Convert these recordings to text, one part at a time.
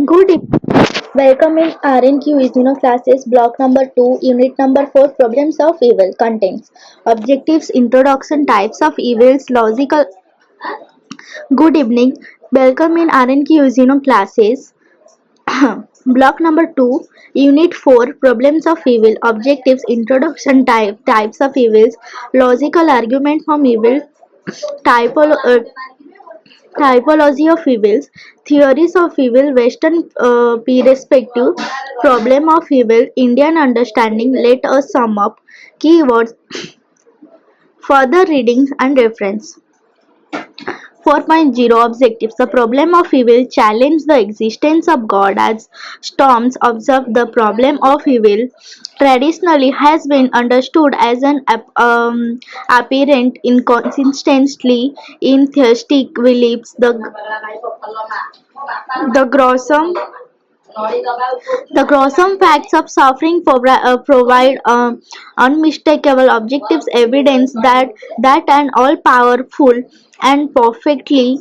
Good evening. Welcome in RNQ classes, block number 2, unit number 4, problems of evil, contents, objectives, introduction, types of evils, logical. Good evening. Welcome in RNQ classes, block number 2, unit 4, problems of evil, objectives, introduction, types of evils, logical argument from evil, typolo- uh, typology of evils, theories of evil, Western perspective, problem of evil, Indian understanding. Let us sum up keywords, further readings and reference. 4.0 Objectives. The problem of evil challenge the existence of God as Storms observe the problem of evil traditionally has been understood as an apparent inconsistency in theistic beliefs. The gruesome the gruesome facts of suffering provide unmistakable objective evidence that an all-powerful and perfectly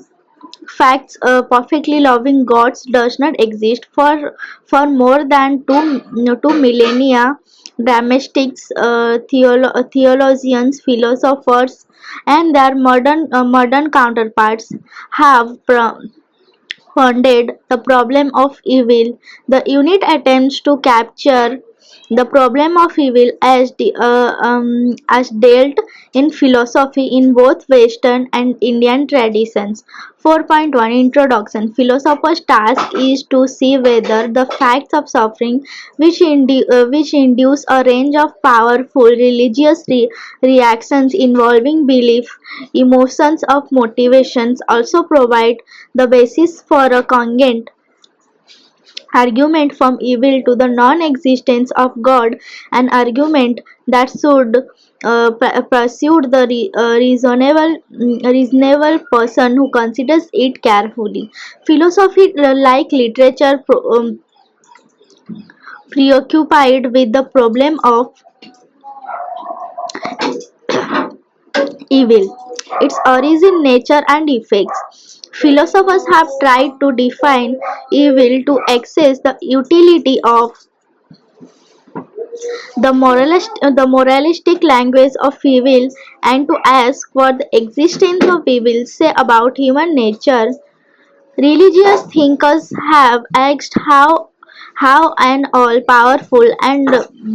loving God does not exist. For more than two millennia, dramatists, theologians, philosophers, and their modern counterparts have funded the problem of evil. The unit attempts to capture the problem of evil as dealt in philosophy in both Western and Indian traditions. 4.1 Introduction. Philosopher's task is to see whether the facts of suffering which induce a range of powerful religious reactions involving belief, emotions of motivations also provide the basis for a cogent argument from evil to the non-existence of God, an argument that should persuade the reasonable person who considers it carefully. Philosophy, like literature, preoccupied with the problem of evil, its origin, nature, and effects. Philosophers have tried to define evil to assess the utility of the moralistic language of evil and to ask what the existence of evil say about human nature. Religious thinkers have asked how an all-powerful and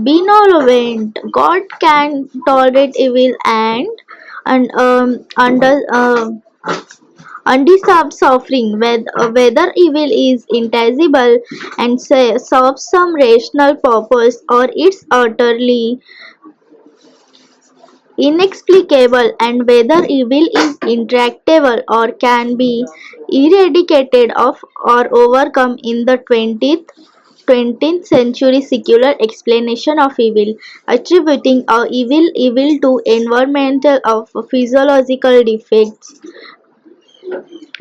benevolent God can tolerate evil and undeserved suffering, whether evil is intangible and serves some rational purpose or it's utterly inexplicable, and whether evil is intractable or can be eradicated of or overcome. In the 20th century, secular explanation of evil, attributing evil to environmental or physiological defects,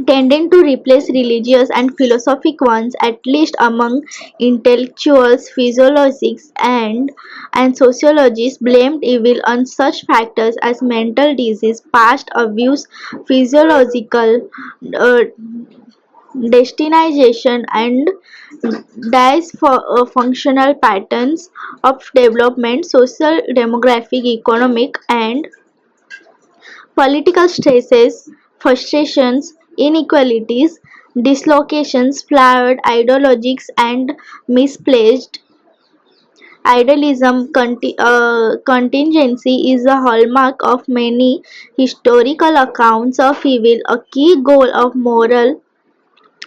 tending to replace religious and philosophic ones, at least among intellectuals. Physiologists and sociologists blamed evil on such factors as mental disease, past abuse, physiological uh, destination, and dysfunctional patterns of development, social, demographic, economic, and political stresses, frustrations, inequalities, dislocations, flawed ideologies, and misplaced idealism. Contingency is a hallmark of many historical accounts of evil. A key goal of moral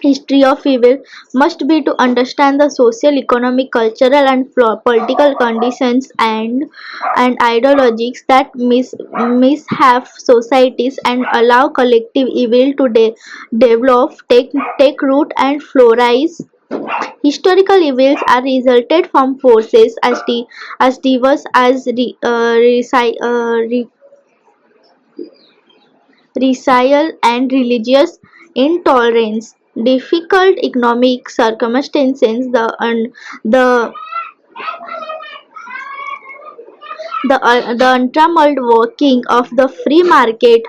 history of evil must be to understand the social, economic, cultural, and political conditions and ideologies that mishap societies and allow collective evil to develop, take root, and flourish. Historical evils are resulted from forces as diverse as racial and religious intolerance, difficult economic circumstances, the the untrammeled working of the free market,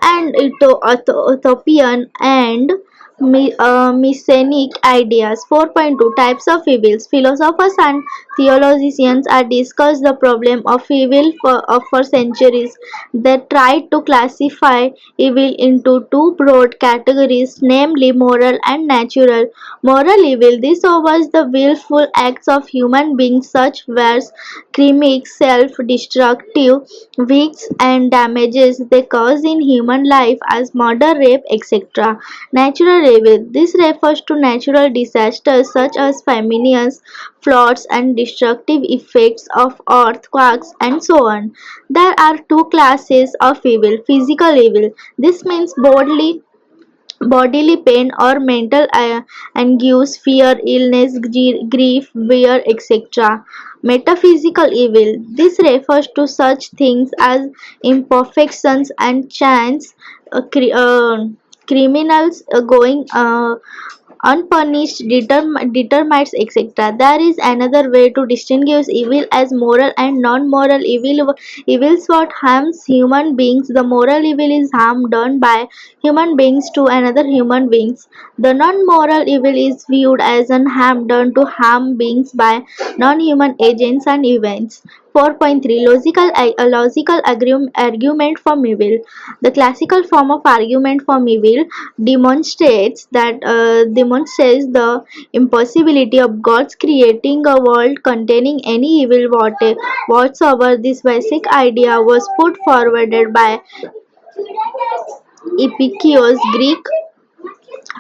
and utopian and messianic ideas. 4.2 Types of evils. Philosophers and theologians are discussed the problem of evil for centuries. They tried to classify evil into two broad categories, namely moral and natural. Moral evil. This covers the willful acts of human beings such as crimes, self-destructive acts and damages they cause in human life as murder, rape, etc. Natural evil. This refers to natural disasters such as famines, floods, and destructive effects of earthquakes and so on. There are two classes of evil. Physical evil. This means bodily pain or mental anguish, fear, illness, grief, fear, etc. Metaphysical evil. This refers to such things as imperfections and chance, criminals going unpunished, determites, etc. There is another way to distinguish evil as moral and non-moral evil. Evil is what harms human beings. The moral evil is harm done by human beings to another human beings. The non-moral evil is viewed as an harm done to harm beings by non-human agents and events. 4.3 Logical argument from evil. The classical form of argument from evil demonstrates the impossibility of God's creating a world containing any evil whatsoever. This basic idea was put forwarded by Epicurus, Greek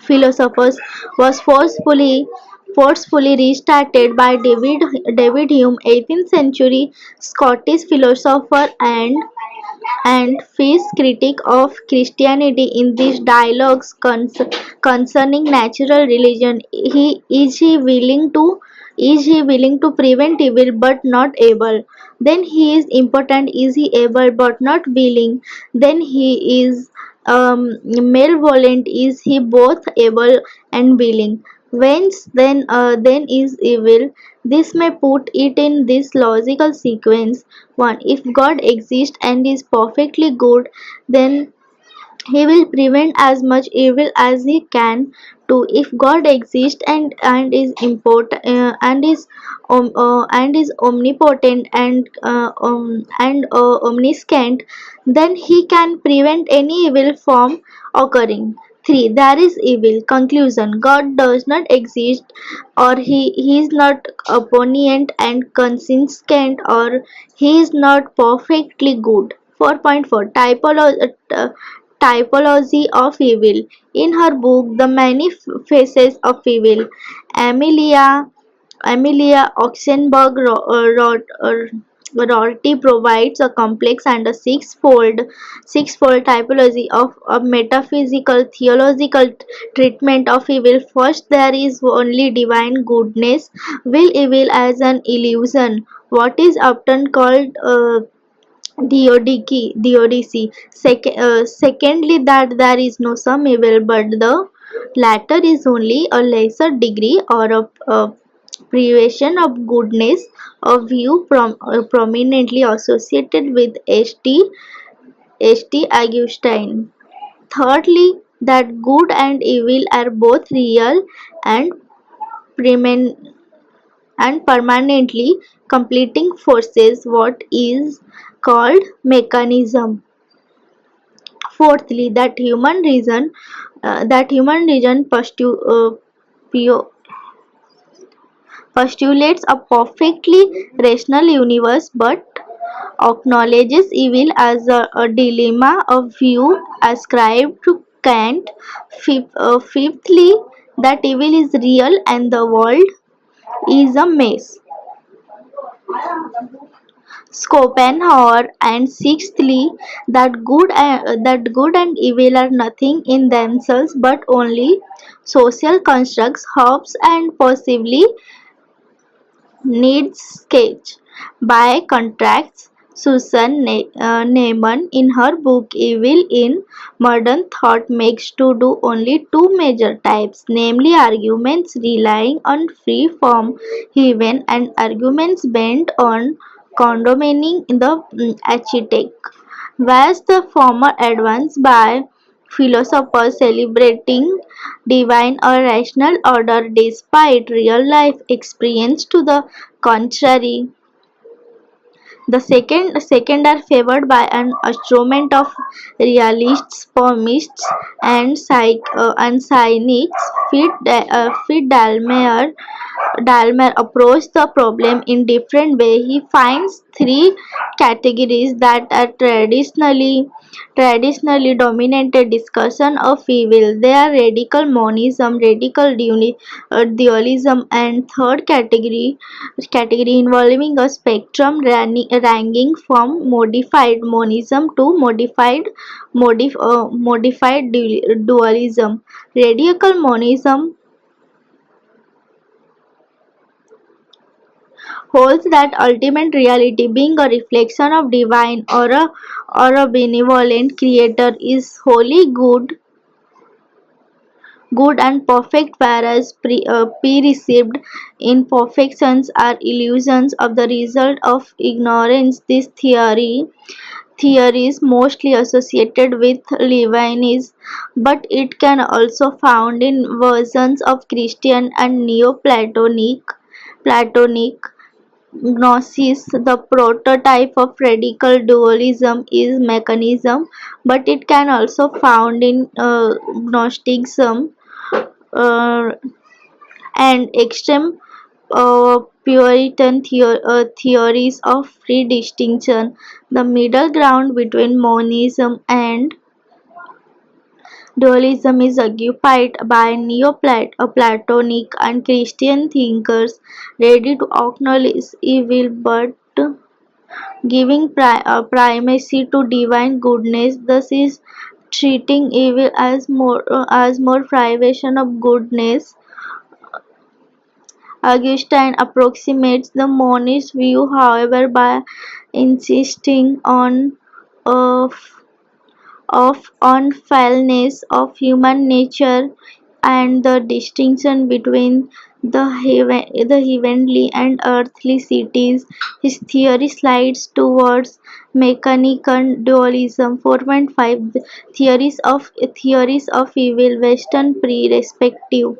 philosophers, was forcefully restarted by David Hume, 18th century Scottish philosopher and fierce critic of Christianity. In these dialogues concerning natural religion, is he willing to prevent evil but not able? Then he is impotent. Is he able but not willing? Then he is malevolent. Is he both able and willing? Whence then is evil? This may put it in this logical sequence. 1. If God exists and is perfectly good, then he will prevent as much evil as he can. 2. If God exists and is important and is omnipotent and omniscient, then he can prevent any evil from occurring. 3. There is evil. Conclusion. God does not exist, or he is not opponent and consistent, or he is not perfectly good. 4.4 Typology of Evil. In her book The Many Faces of Evil, Amelia Oxenberg Rorty provides a complex and a sixfold typology of metaphysical theological treatment of evil. First, there is only divine goodness. Will evil as an illusion, what is often called theodicy. Secondly, that there is no some evil, but the latter is only a lesser degree or a privation of goodness, a view prominently associated with St. Augustine. Thirdly, that good and evil are both real and perman- permanently completing forces, what is called mechanism. Fourthly, that human reason pu- postulates a perfectly rational universe, but acknowledges evil as a dilemma of view ascribed to Kant. Fifthly, that evil is real and the world is a mess. Schopenhauer, and sixthly, that good and evil are nothing in themselves but only social constructs. Hobbes and possibly needs sketch. By contrast, Susan Neiman in her book Evil in Modern Thought makes to do only two major types, namely arguments relying on free form heaven and arguments bent on condemning the aesthetic. Whereas the former advanced by philosophers celebrating divine or rational order despite real life experience to the contrary. The second are favored by an assortment of realists, poemists, and cynics. Dalmer approached the problem in different way. He finds three categories that are traditionally dominated discussion of evil. They are radical monism, dualism, and third category involving a spectrum ranging from modified monism to modified dualism. Radical monism holds that ultimate reality, being a reflection of divine or a benevolent creator, is wholly good and perfect, whereas perceived imperfections are illusions of the result of ignorance. This theory is mostly associated with Levinas, but it can also found in versions of Christian and Platonic Gnosis. The prototype of radical dualism is mechanism, but it can also found in Gnosticism uh, and extreme Puritan theories of free distinction. The middle ground between monism and dualism is occupied by Neoplatonic and Christian thinkers ready to acknowledge evil but giving primacy to divine goodness. Thus is treating evil as more privation of goodness. Augustine approximates the monist view, however, by insisting of unfairness of human nature and the distinction between the heavenly and earthly cities. His theory slides towards mechanical dualism. 4.5 Theories of evil, Western perspective.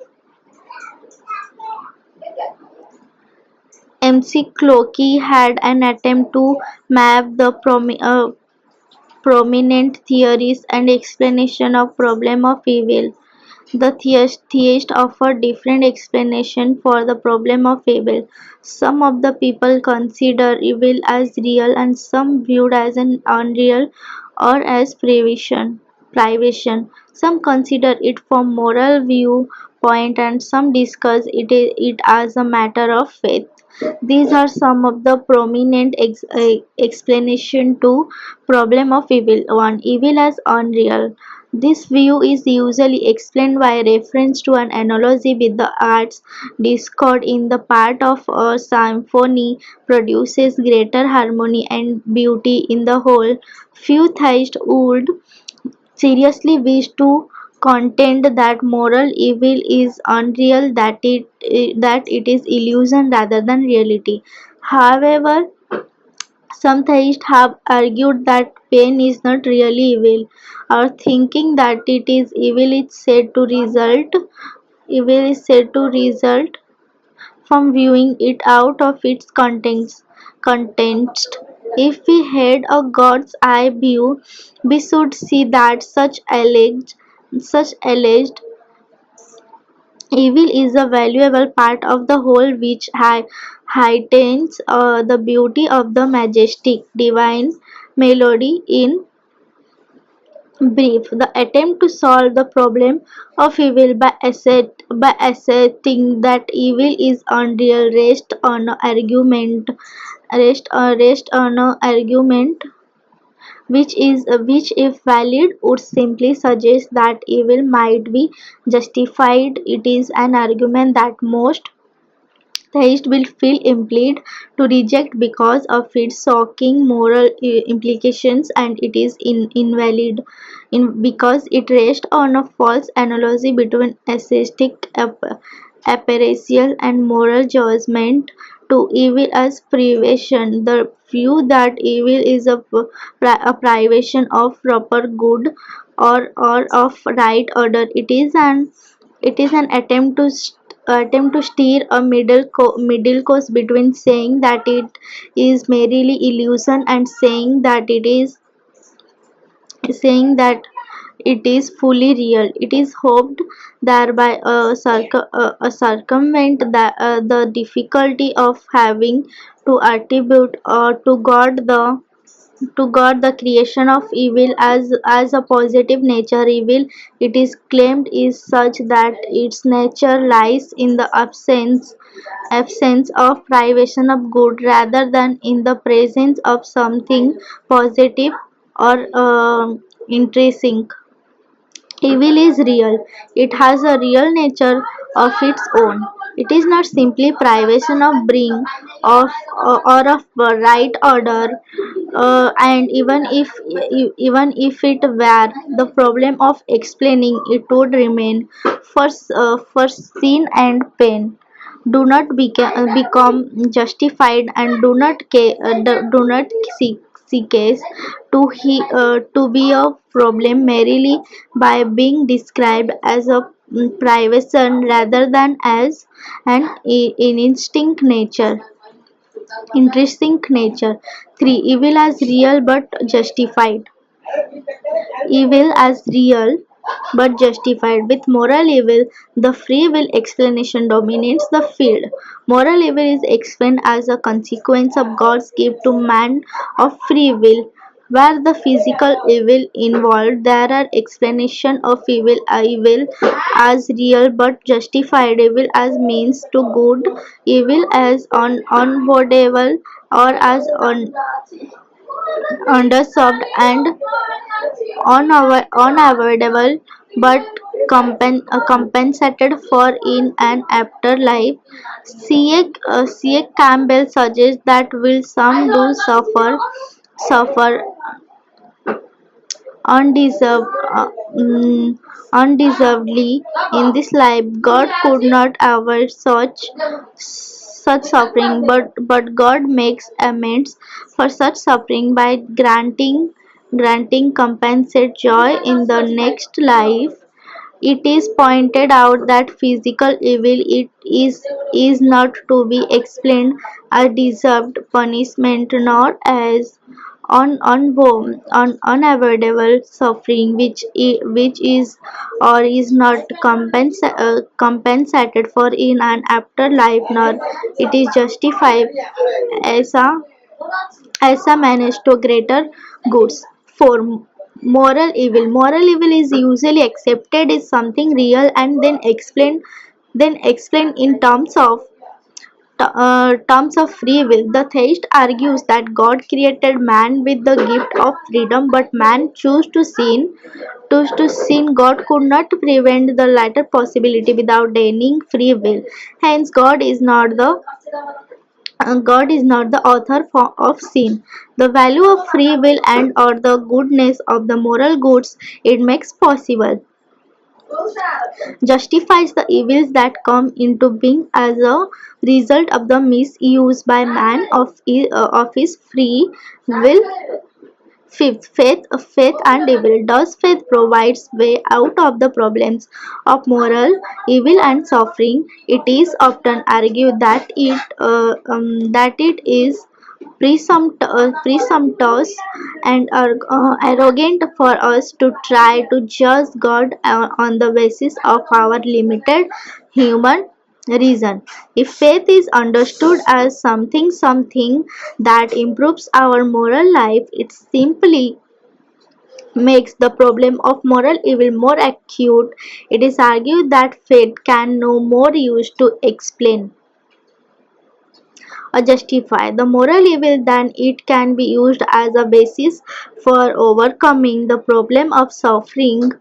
McCloskey had an attempt to map the prominent theories and explanation of problem of evil. The theists offer different explanation for the problem of evil. Some of the people consider evil as real and some viewed as an unreal or as privation. Some consider it from moral viewpoint and some discuss it as a matter of faith. These are some of the prominent explanation to problem of evil. 1. Evil as unreal. This view is usually explained by reference to an analogy with the arts. Discord in the part of a symphony produces greater harmony and beauty in the whole. Few theists would seriously wish to contend that moral evil is unreal, that it is illusion rather than reality. However, some theists have argued that pain is not really evil, or thinking that it is evil is said to result from viewing it out of its context. If we had a God's eye view, we should see that such alleged evil is a valuable part of the whole which heightens the beauty of the majestic divine melody in Brief: the attempt to solve the problem of evil by asserting that evil is unreal rests on a argument which if valid would simply suggest that evil might be justified. It is an argument that most theists will feel impelled to reject because of its shocking moral implications, and it is invalid because it rests on a false analogy between aesthetic appraisal and moral judgment to evil as privation. The view that evil is a privation of proper good or of right order. It is an attempt to steer a middle course between saying that it is merely illusion and saying that it is fully real. It is hoped thereby circumvent the difficulty of having to attribute to God the creation of evil as a positive nature. Evil, it is claimed, is such that its nature lies in the absence of privation of good rather than in the presence of something positive or intrinsic. Evil is real. It has a real nature of its own. It is not simply privation of being of or of right order. And even if it were, the problem of explaining it would remain for sin and pain do not become justified and do not seek case to be a problem merely by being described as a privation rather than as an intrinsic nature. 3. Evil as real but justified. Evil as real but justified. With moral evil, the free will explanation dominates the field. Moral evil is explained as a consequence of God's gift to man of free will. Where the physical evil involved, there are explanations of evil as real but justified, evil as means to good, evil as unavoidable or as underserved and unavoidable but compensated for in an afterlife. C.A. Campbell suggests that while some do suffer undeserved, undeservedly in this life, God could not avoid such suffering, but God makes amends for such suffering by granting compensate joy in the next life. It is pointed out that physical evil is not to be explained as deserved punishment nor as unavoidable suffering which is or is not compensated for in an afterlife, nor it is justified as a menace to greater goods. 4. Moral evil is usually accepted as something real and then explained in terms of free will. The theist argues that God created man with the gift of freedom, but man chose to sin. God could not prevent the latter possibility without denying free will. Hence, God is not the author of sin. The value of free will and or the goodness of the moral goods it makes possible justifies the evils that come into being as a result of the misuse by man of his free will. Fifth, faith and evil. Does faith provides way out of the problems of moral evil and suffering? It is often argued that it is presumptuous and arrogant for us to try to judge God on the basis of our limited human reason. If faith is understood as something that improves our moral life, makes the problem of moral evil more acute. It is argued that fate can no more used to explain or justify the moral evil than it can be used as a basis for overcoming the problem of suffering.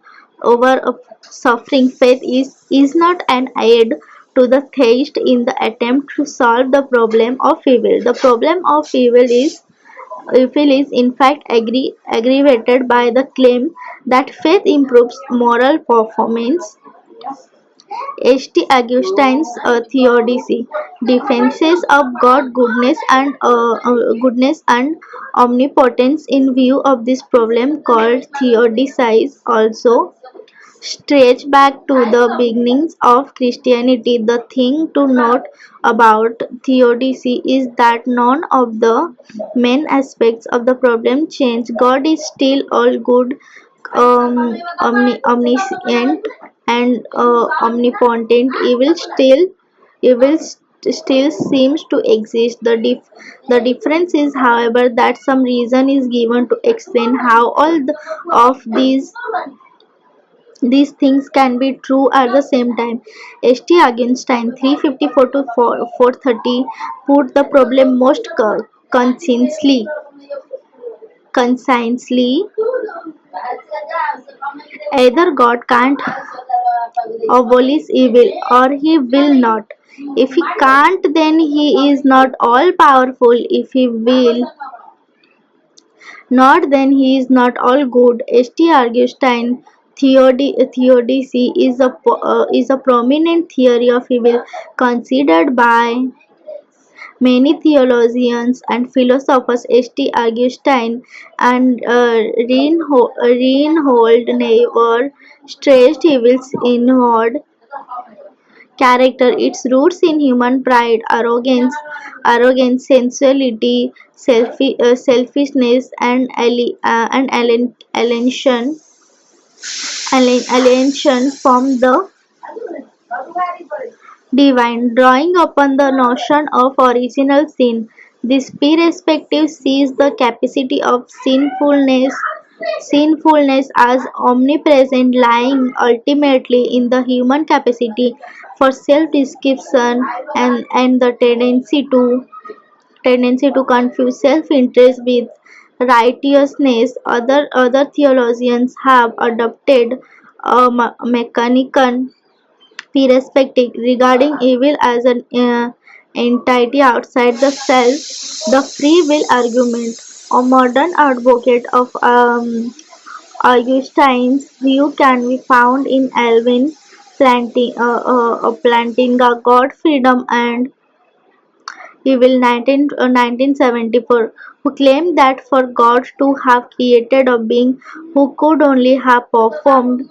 Over of suffering, faith is not an aid to the theist in the attempt to solve the problem of evil. The problem of evil is in fact aggravated by the claim that faith improves moral performance. H.T. Augustine's theodicy, defenses of God goodness and omnipotence in view of this problem called theodicies also stretch back to the beginnings of Christianity. The thing to note about theodicy is that none of the main aspects of the problem change. God is still all good, omniscient, and omnipotent. Evil still seems to exist. The difference is, however, that some reason is given to explain how of these things can be true at the same time. H.T. Augustine 354 to 430 put the problem most concisely. Either God can't abolish evil or he will not. If he can't, then he is not all powerful. If he will not, then he is not all good. St. Augustine theodicy is a prominent theory of evil considered by many theologians and philosophers. St. Augustine and Reinhold never stressed evil's inward character. Its roots in human pride, sensuality, selfishness, and alienation from the divine, drawing upon the notion of original sin. This perspective sees the capacity of sinfulness as omnipresent, lying ultimately in the human capacity for self-deception and the tendency to confuse self-interest with righteousness. Other theologians have adopted a mechanical perspective regarding evil as an entity outside the self. The free will argument. A modern advocate of Augustine's view can be found in Alvin Plantinga, God, Freedom and Evil 1974, who claimed that for God to have created a being who could only have performed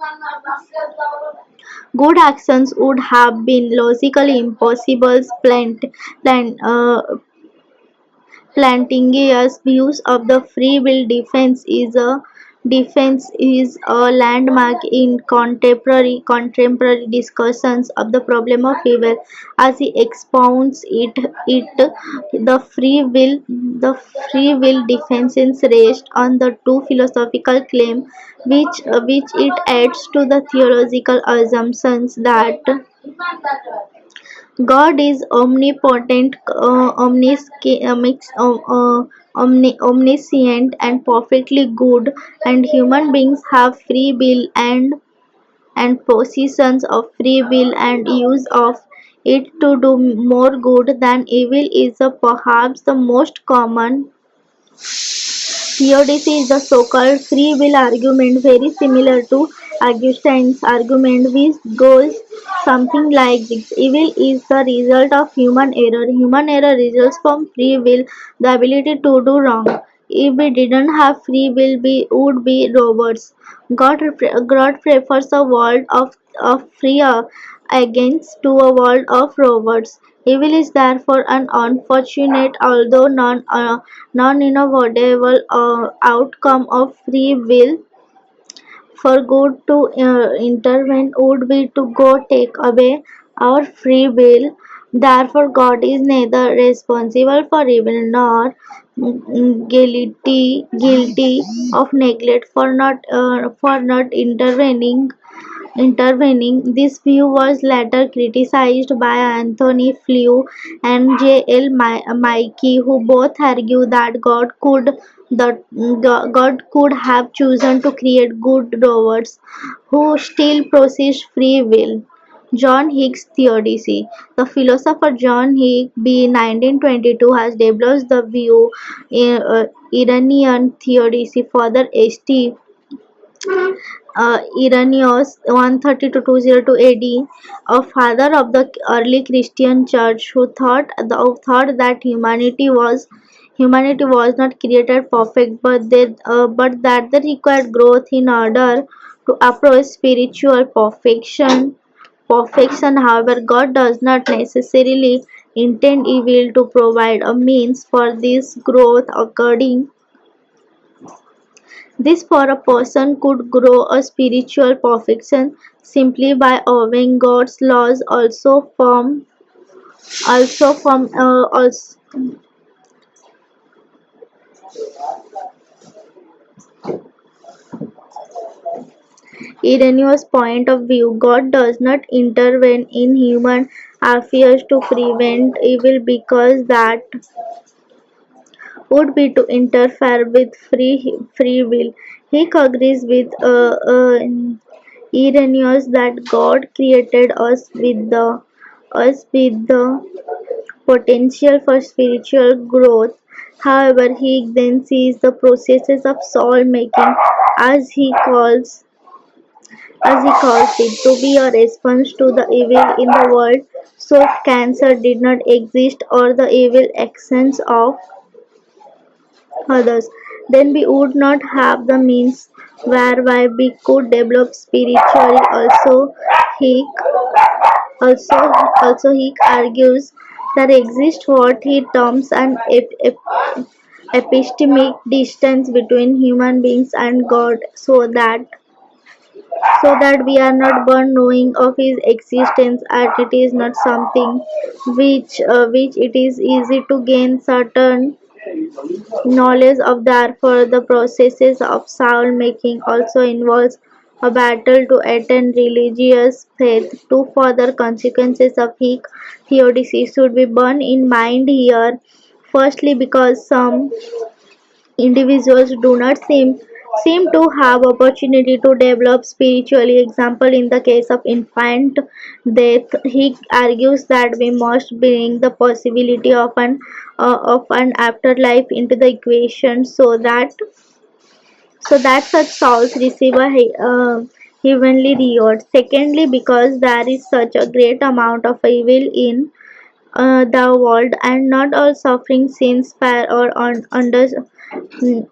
good actions would have been logically impossible. Plantinga's views of the free will defense is a landmark in contemporary discussions of the problem of evil. As he expounds the free will defense is based on the two philosophical claims, which it adds to the theological assumptions that God is omnipotent, omniscient, and perfectly good, and human beings have free will and possessions of free will and use of it to do more good than evil is perhaps the most common. Theodicy is the so-called free will argument, very similar to Augustine's argument, which goes something like this. Evil is the result of human error. Human error results from free will, the ability to do wrong. If we didn't have free will, we would be robots. God prefers a world of free against to a world of robots. Evil is therefore an unfortunate, although non-inevitable outcome of free will. For good to intervene would be to go take away our free will. Therefore, God is neither responsible for evil nor guilty of neglect for not intervening. This view was later criticized by Anthony Flew and J. L. Mikey, who both argue that God could have chosen to create good robots who still possess free will. John Hicks theodicy. The philosopher John Hicks B. 1922 has developed the view Iranian theodicy. Father St. Irenaeus 130 to 202 AD, a father of the early Christian church who thought that humanity was not created perfect, but that they required growth in order to approach spiritual perfection. However, God does not necessarily intend evil to provide a means for this growth. According this, for a person could grow a spiritual perfection simply by obeying God's laws. Also, Irenaeus' point of view, God does not intervene in human affairs to prevent evil because that would be to interfere with free will. He agrees with Irenaeus that God created us with the potential for spiritual growth. However, he then sees the processes of soul making, as he calls it, to be a response to the evil in the world. So, if cancer did not exist or the evil actions of others, then we would not have the means whereby we could develop spiritually. He also also he argues there exists what he terms an epistemic distance between human beings and God, so that we are not born knowing of his existence, and it is not something which it is easy to gain certain knowledge of. Therefore, the processes of soul making also involves a battle to attain religious faith. Two further consequences of Hick theodicy should be borne in mind here. Firstly, because some individuals do not seem to have opportunity to develop spiritually. Example, in the case of infant death, he argues that we must bring the possibility of an afterlife into the equation, so that such souls receive a heavenly reward. Secondly, because there is such a great amount of evil in the world, and not all suffering seems fair or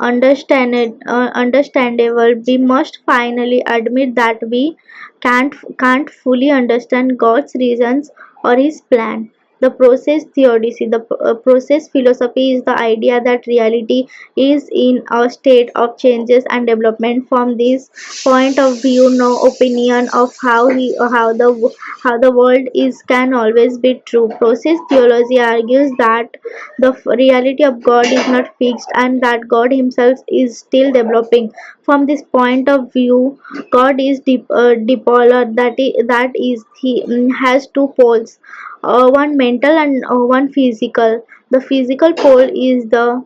understandable. We must finally admit that we can't fully understand God's reasons or His plan. The process theodicy, the process philosophy, is the idea that reality is in a state of changes and development. From this point of view, no opinion of how the world is can always be true. Process theology argues that the reality of God is not fixed and that God himself is still developing. From this point of view, God is dipolar, that is he has two poles, one mental and one physical. The physical pole is the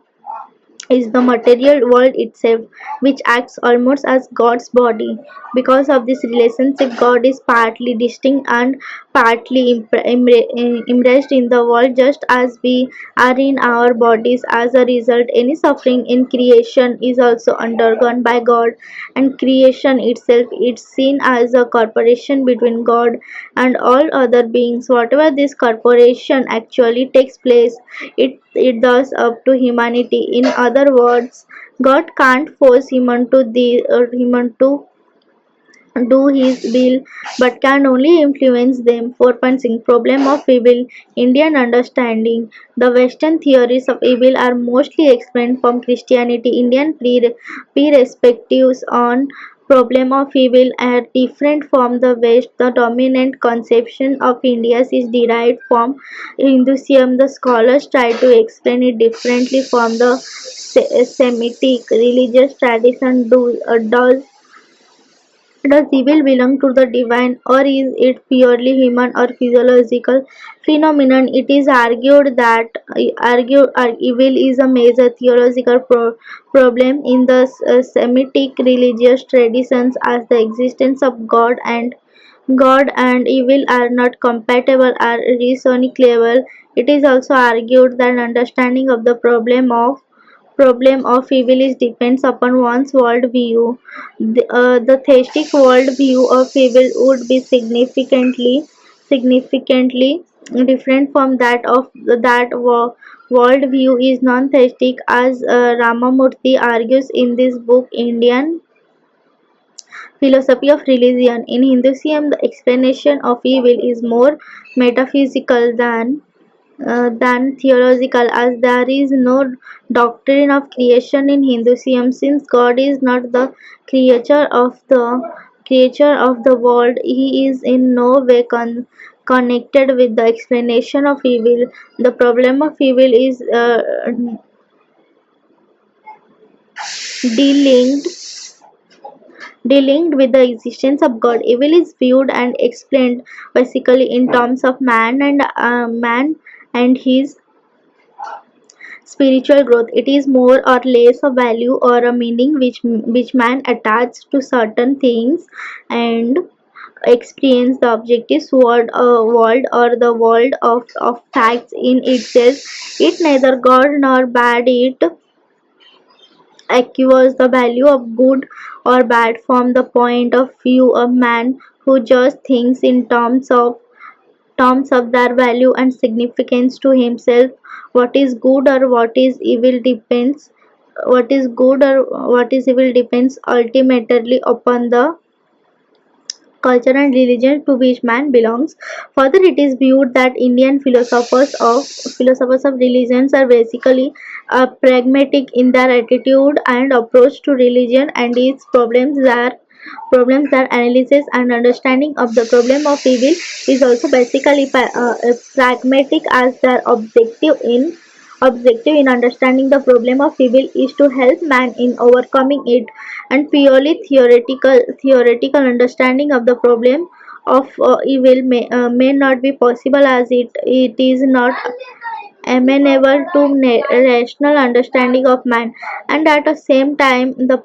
material world itself, which acts almost as God's body. Because of this relationship, God is partly distinct and partly immersed in the world, just as we are in our bodies. As a result, any suffering in creation is also undergone by God, and creation itself is seen as a corporation between God and all other beings. Whatever this corporation actually takes place, it does up to humanity. In other words, God can't force human to do his will, but can only influence them. 4.6 Problem of evil. Indian understanding. The Western theories of evil are mostly explained from Christianity. Indian perspectives on problem of evil are different from the West. The dominant conception of India is derived from Hinduism. The scholars try to explain it differently from the Semitic religious tradition. Does evil belong to the divine, or is it purely human or physiological phenomenon? It is argued evil is a major theological problem in the Semitic religious traditions, as the existence of God and evil are not compatible at Masonic level. It is also argued that understanding of the problem of evil is depends upon one's worldview. The theistic worldview of evil would be significantly different from that worldview is non-theistic, as Ramamurthy argues in this book, Indian Philosophy of Religion. In Hinduism, the explanation of evil is more metaphysical than theological, as there is no doctrine of creation in Hinduism. Since God is not the creator of the world, he is in no way connected with the explanation of evil. The problem of evil is delinked delinked with the existence of God. Evil is viewed and explained basically in terms of man and his spiritual growth. It is more or less a value or a meaning which man attaches to certain things and experience the objective world or the world of facts in itself. It neither God nor bad. It acquires the value of good or bad from the point of view of man who just thinks in terms of their value and significance to himself. What is good or what is evil depends ultimately upon the culture and religion to which man belongs. Further, it is viewed that Indian philosophers of religions are basically pragmatic in their attitude and approach to religion and its problems. Their analysis and understanding of the problem of evil is also basically pragmatic, as their objective in understanding the problem of evil is to help man in overcoming it, and purely theoretical understanding of the problem of evil may not be possible, as it is not amenable to rational understanding of man, and at the same time the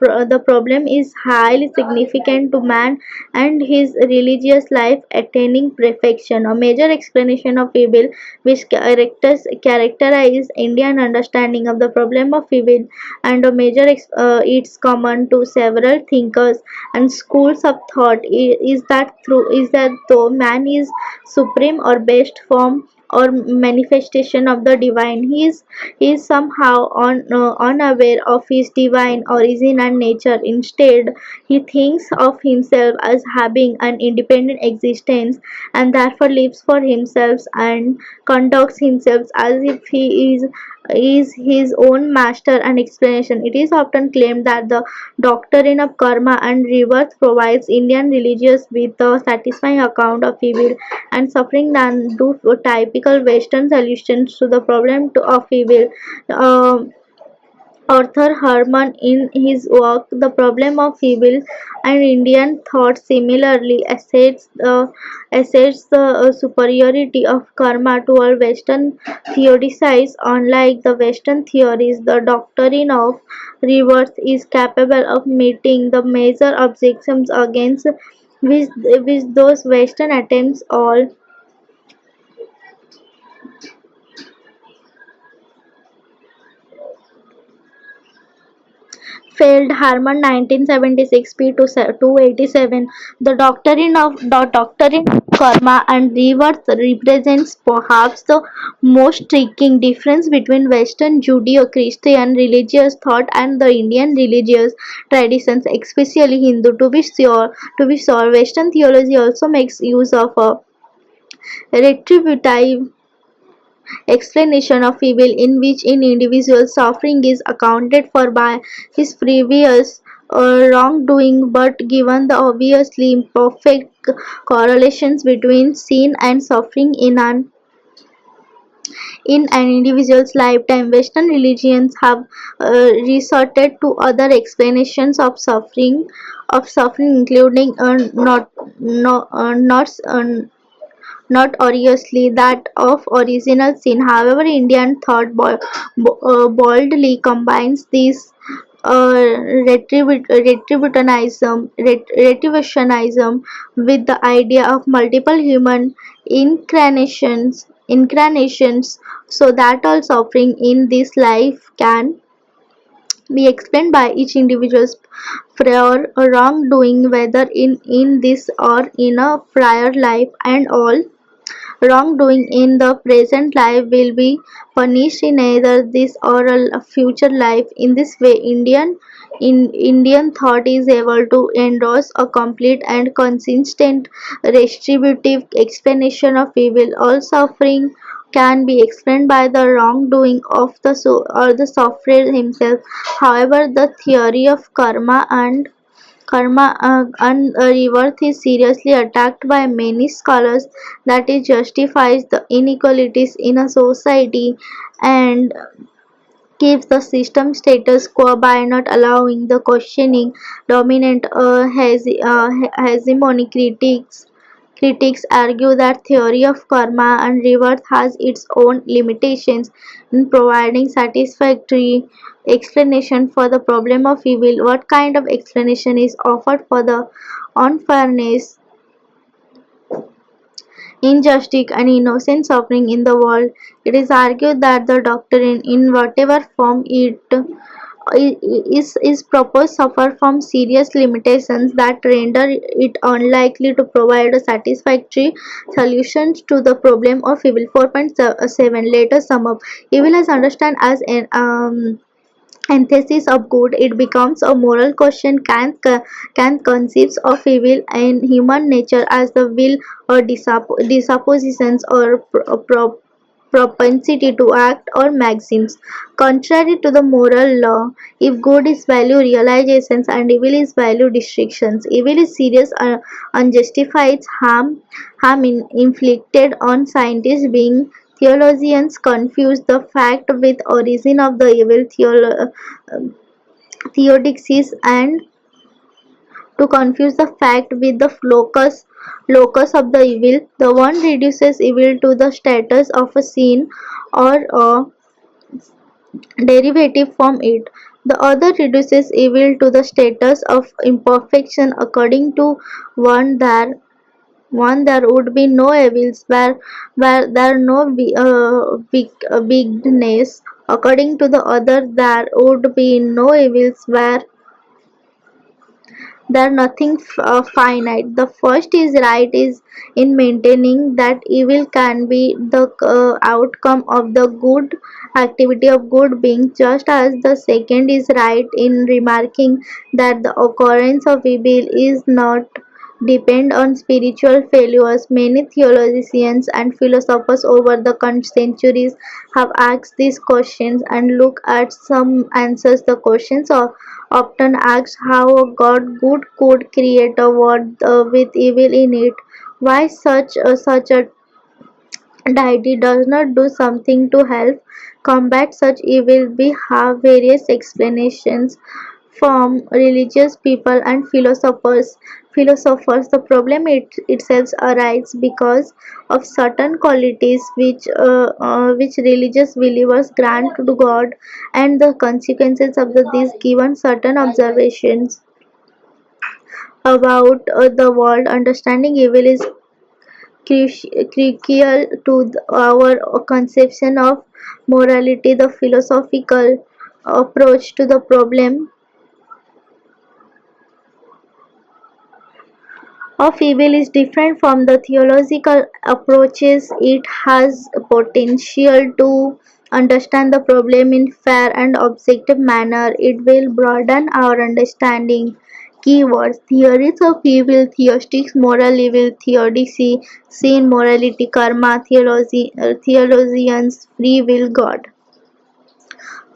problem is highly significant to man and his religious life attaining perfection. A major explanation of evil which characterize Indian understanding of the problem of evil, and a major it's common to several thinkers and schools of thought is that though man is supreme or best form or manifestation of the divine, he is somehow unaware of his divine origin and nature. Instead, he thinks of himself as having an independent existence, and therefore lives for himself and conducts himself as if he is his own master and explanation. It is often claimed that the doctrine of karma and rebirth provides Indian religious with a satisfying account of evil and suffering than do typical Western solutions to the problem of evil. Arthur Herman, in his work The Problem of Evil and Indian Thought, similarly asserts the superiority of karma to all Western theories. Unlike the Western theories, the doctrine of rebirth is capable of meeting the major objections against which those Western attempts all failed. Harman 1976 p. 287. The doctrine of karma and rebirth represents perhaps the most striking difference between Western Judeo-Christian religious thought and the Indian religious traditions, especially Hindu. To be sure, Western theology also makes use of a retributive explanation of evil in which an individual's suffering is accounted for by his previous wrongdoing, but given the obviously imperfect correlations between sin and suffering in an individual's lifetime, Western religions have resorted to other explanations of suffering, including not obviously that of original sin. However, Indian thought boldly combines these retributionism with the idea of multiple human incarnations, so that all suffering in this life can be explained by each individual's prior wrongdoing, whether in this or in a prior life, and all wrongdoing in the present life will be punished in either this or a future life. In this way, Indian thought is able to endorse a complete and consistent retributive explanation of evil. All suffering can be explained by the wrongdoing of the soul or the sufferer himself. However, the theory of karma and rebirth is seriously attacked by many scholars that it justifies the inequalities in a society and keeps the system status quo by not allowing the questioning dominant hegemony. Critics argue that theory of karma and rebirth has its own limitations in providing satisfactory explanation for the problem of evil. What kind of explanation is offered for the unfairness, injustice, and innocent suffering in the world? It is argued that the doctrine, in whatever form is proposed, suffer from serious limitations that render it unlikely to provide a satisfactory solution to the problem of evil. 4.7 Let us sum up. Evil is understood as an antithesis of good. It becomes a moral question. Can conceives of evil in human nature as the will or dispositions or propensity to act or maxims. Contrary to the moral law, if good is value realizations and evil is value restrictions, evil is serious unjustified inflicted on scientists. Being theologians confuse the fact with origin of the evil theodicies, and to confuse the fact with the locus of the evil. The one reduces evil to the status of a sin or a derivative from it. The other reduces evil to the status of imperfection. According to one there would be no evils where there no bigness. According to the other, there would be no evils where there nothing finite. The first is right is in maintaining that evil can be the outcome of the good activity of good being, just as the second is right in remarking that the occurrence of evil is not depend on spiritual failures. Many theologians and philosophers over the centuries have asked these questions and look at some answers. The questions are often asked how a God good could create a world with evil in it. Why such a deity does not do something to help combat such evil. We have various explanations from religious people and philosophers. The problem itself arises because of certain qualities which religious believers grant to God, and the consequences of these given certain observations about the world. Understanding evil is crucial to our conception of morality. The philosophical approach to the problem of evil is different from the theological approaches. It has potential to understand the problem in fair and objective manner. It will broaden our understanding. Keywords: theories of evil, theostics, moral evil, theodicy, sin, morality, karma, theologians, free will, God.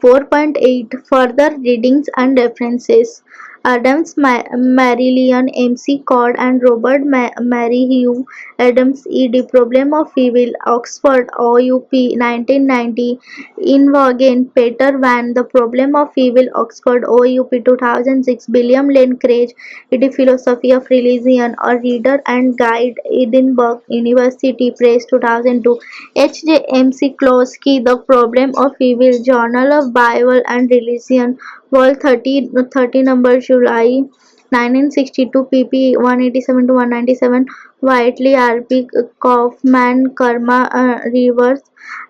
4.8 Further readings and references. Adams, Marillion, M.C. Cord, and Robert Marihugh. Adams, ed. Problem of Evil, Oxford, OUP, 1990. Invagen, Peter Van, The Problem of Evil, Oxford, OUP, 2006. William Lane Craig, ed. Philosophy of Religion, A Reader and Guide, Edinburgh University Press, 2002. H.J. M.C. Kloski, The Problem of Evil, Journal of Bible and Religion, Vol 30 number July 1962, pp 187 to 197. Whiteley, R.P. Kaufman, Karma Rivers,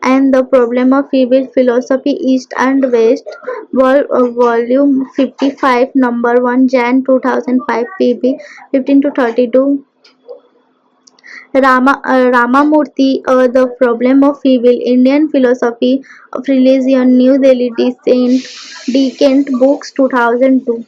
and the Problem of Evil, Philosophy, East and West, Volume 55, number 1, Jan 2005, pp 15 to 32. Ramamurthy, The Problem of Evil, Indian Philosophy of Religion, New Delhi, Decent Books, 2002.